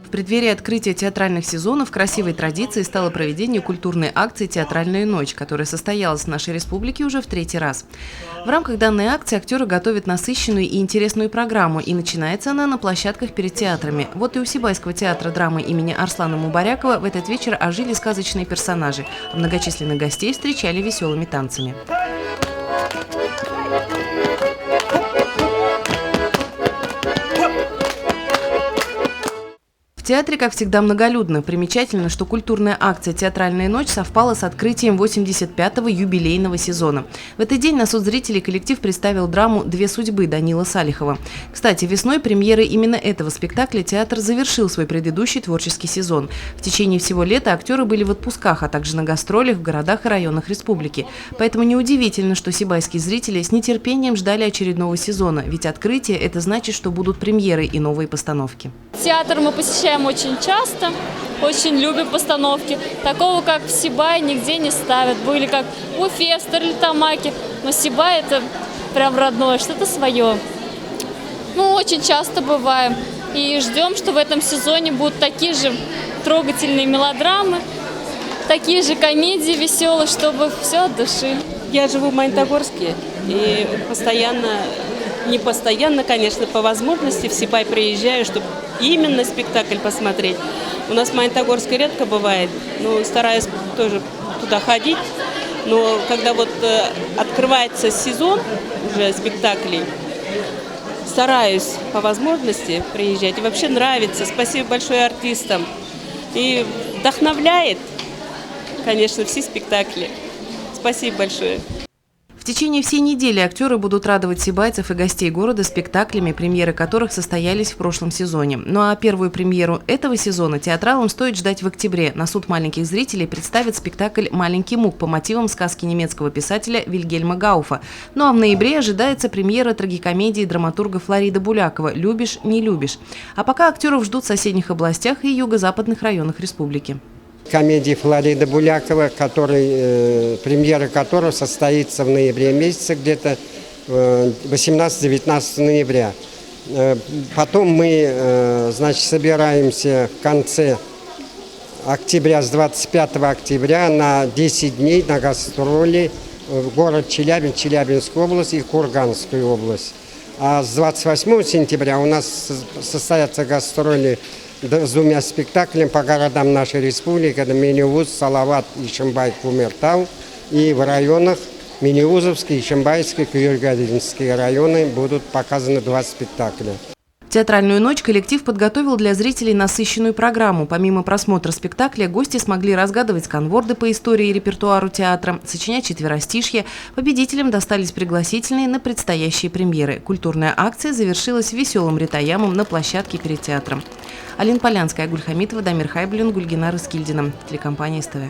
В преддверии открытия театральных сезонов красивой традицией стало проведение культурной акции «Театральная ночь», которая состоялась в нашей республике уже в 3-й раз. В рамках данной акции актеры готовят насыщенную и интересную программу, и начинается она на площадках перед театрами. Вот и у Сибайского театра драмы имени Арслана Мубарякова в этот вечер ожили сказочные персонажи, а многочисленных гостей встречали веселыми танцами. В театре, как всегда, многолюдно. Примечательно, что культурная акция «Театральная ночь» совпала с открытием 85-го юбилейного сезона. В этот день на суд зрителей коллектив представил драму «Две судьбы» Данила Салихова. Кстати, весной премьеры именно этого спектакля театр завершил свой предыдущий творческий сезон. В течение всего лета актеры были в отпусках, а также на гастролях в городах и районах республики. Поэтому неудивительно, что сибайские зрители с нетерпением ждали очередного сезона, ведь открытие – это значит, что будут премьеры и новые постановки. Театр мы посещаем очень часто, очень любим постановки. Такого, как в Сибае, нигде не ставят. Были как в Уфе, в Стерлитамаке, но Сибай – это прям родное, что-то свое. Мы очень часто бываем и ждем, что в этом сезоне будут такие же трогательные мелодрамы, такие же комедии веселые, чтобы все от души. Я живу в Магнитогорске и не постоянно, конечно, по возможности в Сибай приезжаю, чтобы именно спектакль посмотреть. У нас в Магнитогорске редко бывает, но стараюсь тоже туда ходить. Но когда вот открывается сезон уже спектаклей, стараюсь по возможности приезжать. И вообще нравится. Спасибо большое артистам. И вдохновляет, конечно, все спектакли. Спасибо большое. В течение всей недели актеры будут радовать сибайцев и гостей города спектаклями, премьеры которых состоялись в прошлом сезоне. Ну а первую премьеру этого сезона театралам стоит ждать в октябре. На суд маленьких зрителей представит спектакль «Маленький Мук» по мотивам сказки немецкого писателя Вильгельма Гауфа. Ну а в ноябре ожидается премьера трагикомедии драматурга Флорида Булякова «Любишь, не любишь». А пока актеров ждут в соседних областях и юго-западных районах республики. Комедии Флорида Булякова, премьера которой состоится в ноябре месяце, где-то 18-19 ноября. Потом мы, собираемся в конце октября, с 25 октября на 10 дней на гастроли в город Челябинск, Челябинскую область и Курганскую область. А с 28 сентября у нас состоятся гастроли с 2 спектаклями по городам нашей республики. Это Мини-Уз, Салават, Ишимбай, Кумертау. И в районах Мини-Узовский, Ишимбайский, Кюргадинские районы будут показаны 2 спектакля. Театральную ночь коллектив подготовил для зрителей насыщенную программу. Помимо просмотра спектакля, гости смогли разгадывать сканворды по истории и репертуару театра, сочинять четверостишье. Победителям достались пригласительные на предстоящие премьеры. Культурная акция завершилась веселым ретаямом на площадке перед театром. Алина Полянская, Гульхамитова, Дамир Хайблин, Гульгина Раскильдина. Телекомпания СТВ.